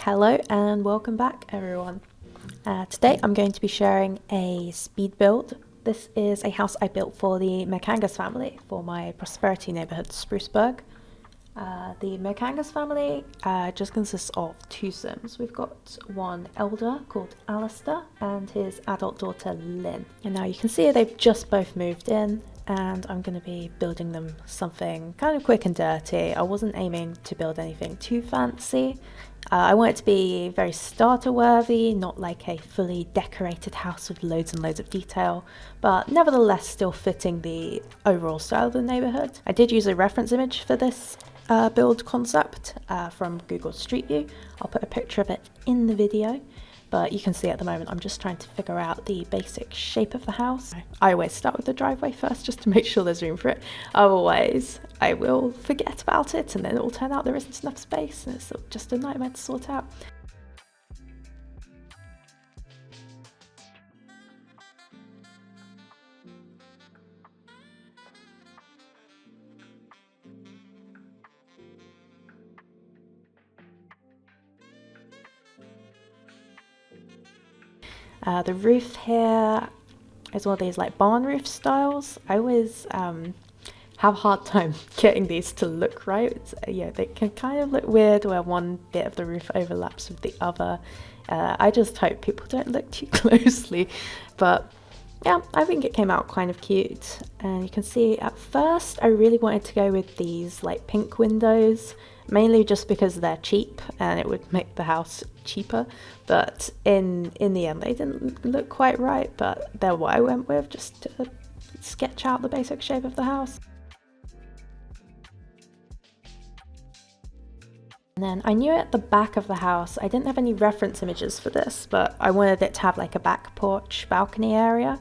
Hello and welcome back everyone. Today I'm going to be sharing a speed build. This is a house I built for the MacAngus family for my prosperity neighbourhood, Spruceburg. The MacAngus family just consists of two Sims. We've got one elder called Alistair and his adult daughter Lynn. And now you can see they've just both moved in, and I'm going to be building them something kind of quick and dirty. I wasn't aiming to build anything too fancy. I want it to be very starter worthy, not like a fully decorated house with loads and loads of detail, but nevertheless still fitting the overall style of the neighbourhood. I did use a reference image for this build concept from Google Street View. I'll put a picture of it in the video, but you can see at the moment I'm just trying to figure out the basic shape of the house. I always start with the driveway first just to make sure there's room for it, otherwise I will forget about it and then it will turn out there isn't enough space and it's just a nightmare to sort out. The roof here is one of these like barn roof styles. I always have a hard time getting these to look right. Yeah, they can kind of look weird where one bit of the roof overlaps with the other. I just hope people don't look too closely, but yeah, I think it came out kind of cute. And you can see at first I really wanted to go with these like pink windows, mainly just because they're cheap and it would make the house cheaper, but in the end they didn't look quite right, but they're what I went with just to sketch out the basic shape of the house. And then I knew at the back of the house, I didn't have any reference images for this, but I wanted it to have like a back porch balcony area,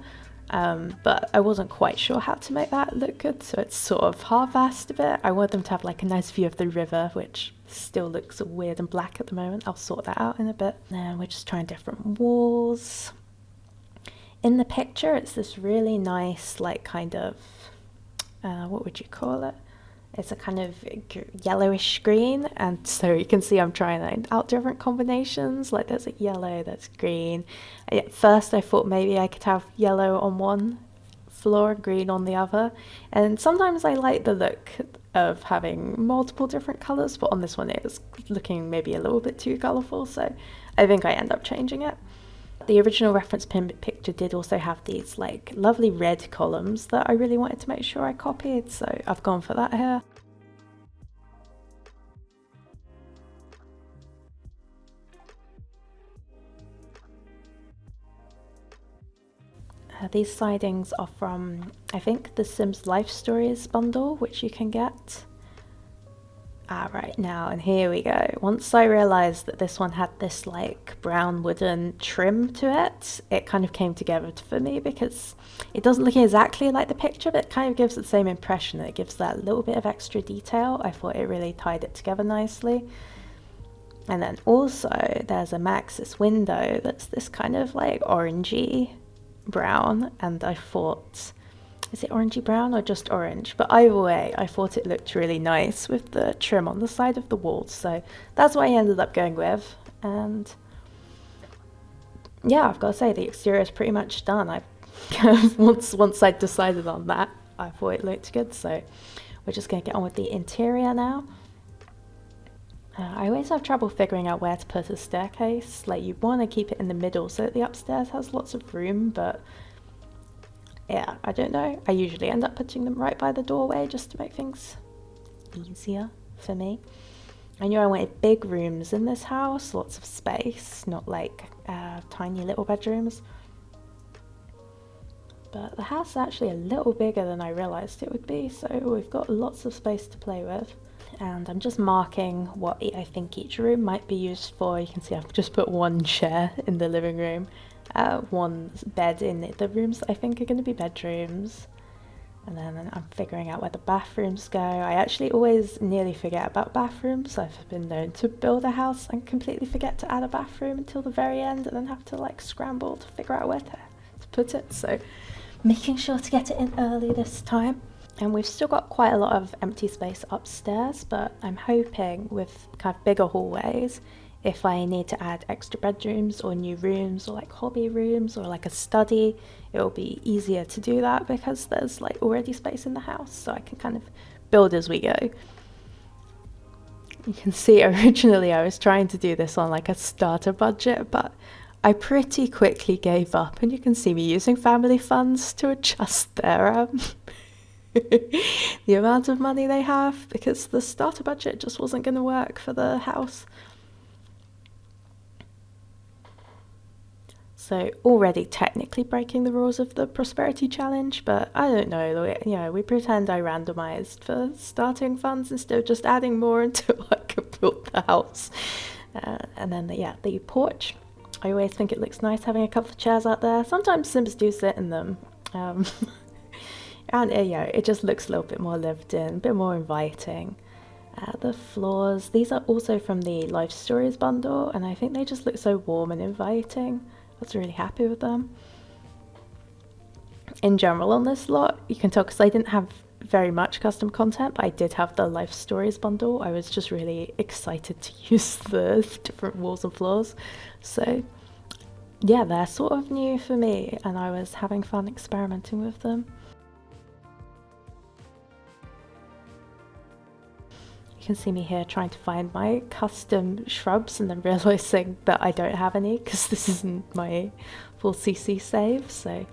but I wasn't quite sure how to make that look good, so it's sort of half-assed a bit. I wanted them to have like a nice view of the river, which still looks weird and black at the moment. I'll sort that out in a bit. And we're just trying different walls. In the picture it's this really nice like kind of, what would you call it? It's a kind of yellowish green, and so you can see I'm trying out different combinations, like there's a yellow, there's green. At first I thought maybe I could have yellow on one floor and green on the other, and sometimes I like the look of having multiple different colours, but on this one it was looking maybe a little bit too colourful, so I think I end up changing it. The original reference picture did also have these like lovely red columns that I really wanted to make sure I copied, so I've gone for that here. These sidings are from, I think, the Sims Life Stories bundle, which you can get. Right now, and here we go. Once I realised that this one had this like brown wooden trim to it, it kind of came together for me, because it doesn't look exactly like the picture, but it kind of gives the same impression. It gives that little bit of extra detail. I thought it really tied it together nicely. And then also there's a Maxis window that's this kind of like orangey brown, and I thought, is it orangey brown or just orange? But either way, I thought it looked really nice with the trim on the side of the walls, so that's what I ended up going with. And yeah, I've got to say the exterior is pretty much done. I once I decided on that, I thought it looked good, so we're just going to get on with the interior now. I always have trouble figuring out where to put a staircase. Like, you want to keep it in the middle so that the upstairs has lots of room, but yeah, I don't know. I usually end up putting them right by the doorway just to make things easier for me. I knew I wanted big rooms in this house, lots of space, not like tiny little bedrooms. But the house is actually a little bigger than I realised it would be, so we've got lots of space to play with. And I'm just marking what I think each room might be used for. You can see I've just put one chair in the living room, one bed in the rooms that I think are going to be bedrooms, and then I'm figuring out where the bathrooms go. I actually always nearly forget about bathrooms. I've been known to build a house and completely forget to add a bathroom until the very end, and then have to like scramble to figure out where to put it, so making sure to get it in early this time. And we've still got quite a lot of empty space upstairs, but I'm hoping with kind of bigger hallways if I need to add extra bedrooms or new rooms or like hobby rooms or like a study, it will be easier to do that because there's like already space in the house, so I can kind of build as we go. You can see originally I was trying to do this on like a starter budget, but I pretty quickly gave up, and you can see me using family funds to adjust their the amount of money they have, because the starter budget just wasn't going to work for the house. So already technically breaking the rules of the prosperity challenge, but I don't know, you know, we pretend I randomized for starting funds instead of just adding more until I could build the house. And then the porch. I always think it looks nice having a couple of chairs out there. Sometimes Sims do sit in them. And yeah, it just looks a little bit more lived in, a bit more inviting. The floors, these are also from the Life Stories bundle, and I think they just look so warm and inviting. I was really happy with them. In general on this lot, you can tell because I didn't have very much custom content, but I did have the Life Stories bundle. I was just really excited to use the different walls and floors. So yeah, they're sort of new for me, and I was having fun experimenting with them. You can see me here trying to find my custom shrubs and then realizing that I don't have any because this isn't my full CC save. So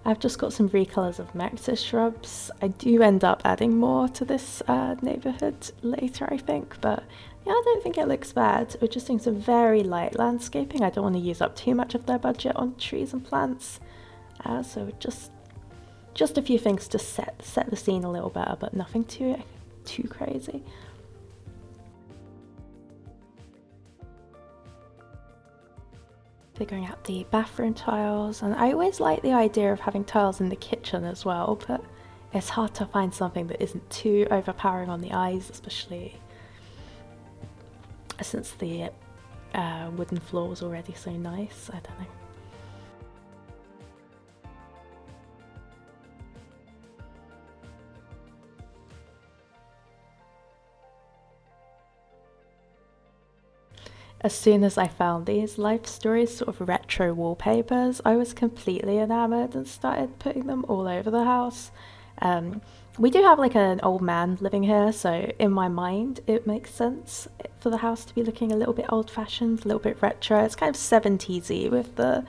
I've just got some recolors of Mectis shrubs. I do end up adding more to this neighborhood later, I think, but yeah, I don't think it looks bad. We're just doing some very light landscaping. I don't want to use up too much of their budget on trees and plants. So just a few things to set the scene a little better, but nothing too crazy. Figuring out the bathroom tiles, and I always like the idea of having tiles in the kitchen as well, but it's hard to find something that isn't too overpowering on the eyes, especially since the wooden floor was already so nice. I don't know. As soon as I found these Life Stories sort of retro wallpapers, I was completely enamored and started putting them all over the house. We do have like an old man living here, so in my mind it makes sense for the house to be looking a little bit old-fashioned, a little bit retro. It's kind of 70s-y with the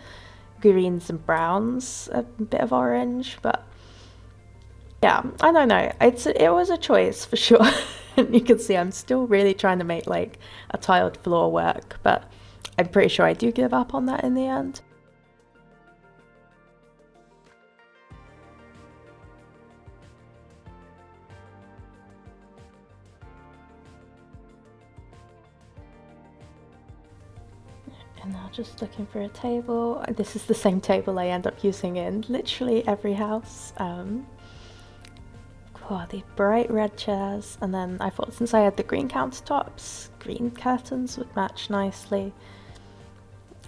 greens and browns, a bit of orange, but yeah, I don't know. It was a choice for sure. You can see I'm still really trying to make like a tiled floor work, but I'm pretty sure I do give up on that in the end. And now just looking for a table. This is the same table I end up using in literally every house. Oh, the bright red chairs, and then I thought since I had the green countertops, green curtains would match nicely.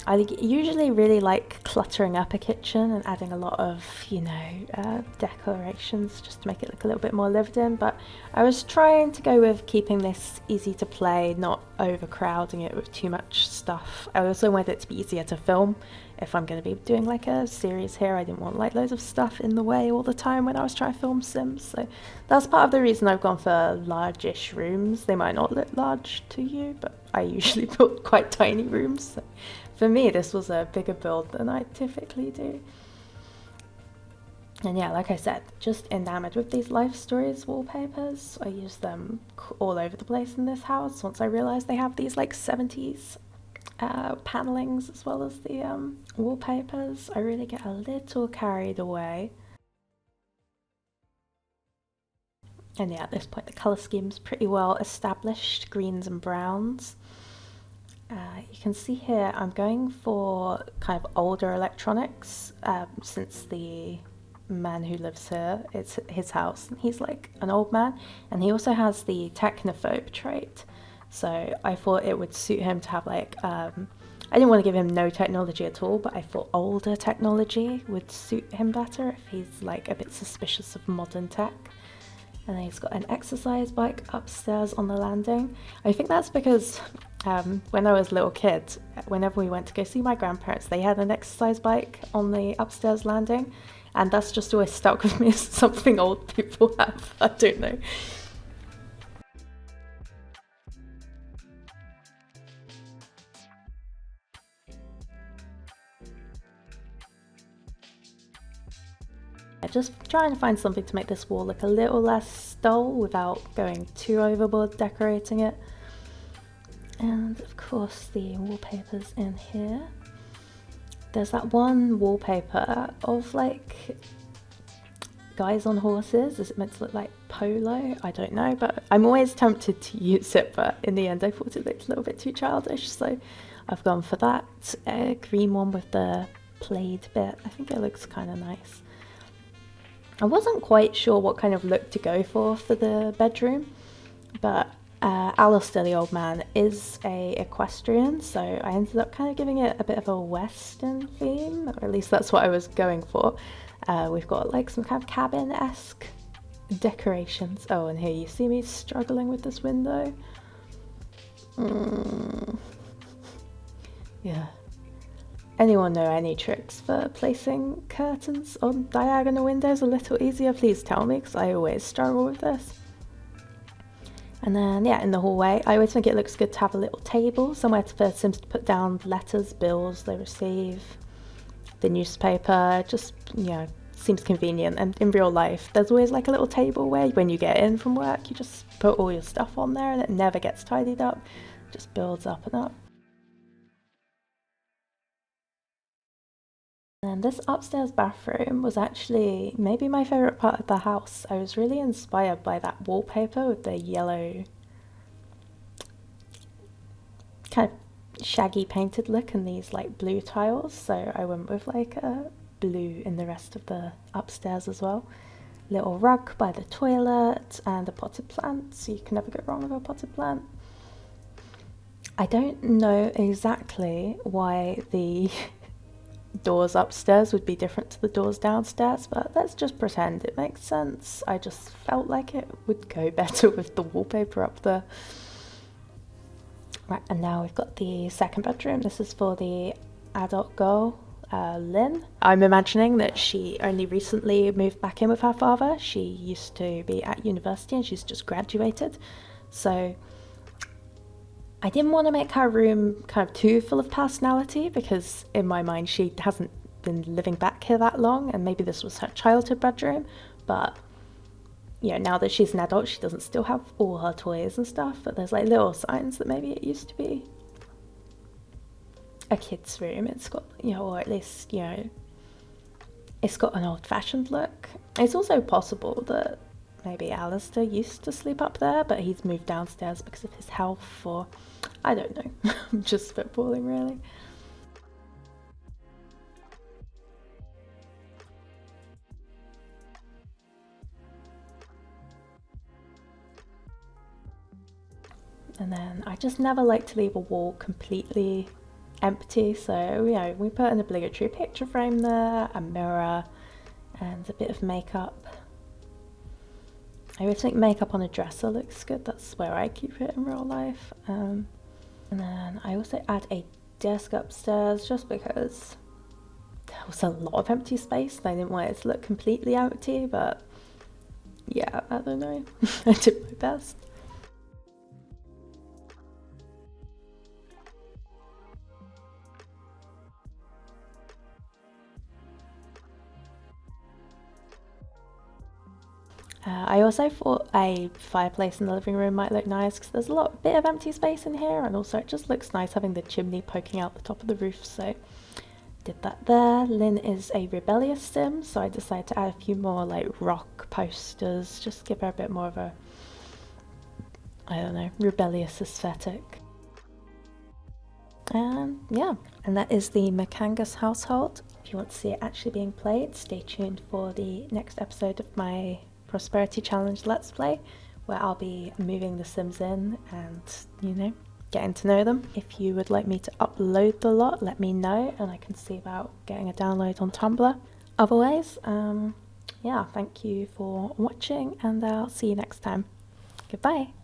I usually really like cluttering up a kitchen and adding a lot of, you know, decorations just to make it look a little bit more lived in, but I was trying to go with keeping this easy to play, not overcrowding it with too much stuff. I also wanted it to be easier to film. If I'm going to be doing like a series here, I didn't want like loads of stuff in the way all the time when I was trying to film Sims, so that's part of the reason I've gone for large-ish rooms. They might not look large to you, but I usually build quite tiny rooms, so for me this was a bigger build than I typically do. And yeah, like I said, just enamored with these Life Stories wallpapers. I use them all over the place in this house once I realized they have these like 70s panelings as well as the wallpapers. I really get a little carried away. And yeah, at this point the colour scheme's pretty well established, greens and browns. You can see here I'm going for kind of older electronics, since the man who lives here, it's his house, and he's like an old man, and he also has the technophobe trait. So I thought it would suit him to have like, I didn't want to give him no technology at all, but I thought older technology would suit him better if he's like a bit suspicious of modern tech. And then he's got an exercise bike upstairs on the landing. I think that's because when I was a little kid, whenever we went to go see my grandparents, they had an exercise bike on the upstairs landing, and that's just always stuck with me as something old people have. I don't know. Just trying to find something to make this wall look a little less dull without going too overboard decorating it. And of course the wallpaper's in here. There's that one wallpaper of like guys on horses. Is it meant to look like polo? I don't know, but I'm always tempted to use it, but in the end I thought it looked a little bit too childish, so I've gone for that green one with the plaid bit. I think it looks kind of nice. I wasn't quite sure what kind of look to go for the bedroom, but Alistair, the old man, is a equestrian, so I ended up kind of giving it a bit of a western theme, or at least that's what I was going for. We've got like some kind of cabin-esque decorations. Oh, and here you see me struggling with this window. Yeah. Anyone know any tricks for placing curtains on diagonal windows a little easier? Please tell me, because I always struggle with this. And then, yeah, in the hallway, I always think it looks good to have a little table, somewhere for Sims to put down letters, bills they receive, the newspaper. Just, you know, seems convenient. And in real life, there's always like a little table where when you get in from work, you just put all your stuff on there and it never gets tidied up. It just builds up and up. And this upstairs bathroom was actually maybe my favourite part of the house. I was really inspired by that wallpaper with the yellow kind of shaggy painted look and these like blue tiles, so I went with like a blue in the rest of the upstairs as well. Little rug by the toilet and a potted plant, so you can never go wrong with a potted plant. I don't know exactly why the doors upstairs would be different to the doors downstairs, but let's just pretend it makes sense. I just felt like it would go better with the wallpaper up there. Right, and now we've got the second bedroom. This is for the adult girl, Lynn. I'm imagining that she only recently moved back in with her father. She used to be at university and she's just graduated, so I didn't want to make her room kind of too full of personality, because in my mind she hasn't been living back here that long, and maybe this was her childhood bedroom, but you know, now that she's an adult she doesn't still have all her toys and stuff, but there's like little signs that maybe it used to be a kid's room. It's got, you know, or at least, you know, it's got an old-fashioned look. It's also possible that maybe Alistair used to sleep up there, but he's moved downstairs because of his health, or I don't know. I'm just spitballing, really. And then I just never like to leave a wall completely empty, so you know, we put an obligatory picture frame there, a mirror, and a bit of makeup. I always think makeup on a dresser looks good. That's where I keep it in real life. And then I also add a desk upstairs just because there was a lot of empty space and I didn't want it to look completely empty, but yeah, I don't know. I did my best. I also thought a fireplace in the living room might look nice because there's a bit of empty space in here, and also it just looks nice having the chimney poking out the top of the roof, so did that there. Lynn is a rebellious sim, so I decided to add a few more like rock posters, just give her a bit more of a, I don't know, rebellious aesthetic. And yeah, and that is the MacAngus household. If you want to see it actually being played, stay tuned for the next episode of my Prosperity Challenge Let's Play, where I'll be moving the Sims in and, you know, getting to know them. If you would like me to upload the lot, let me know and I can see about getting a download on Tumblr. Otherwise, yeah, thank you for watching, and I'll see you next time. Goodbye.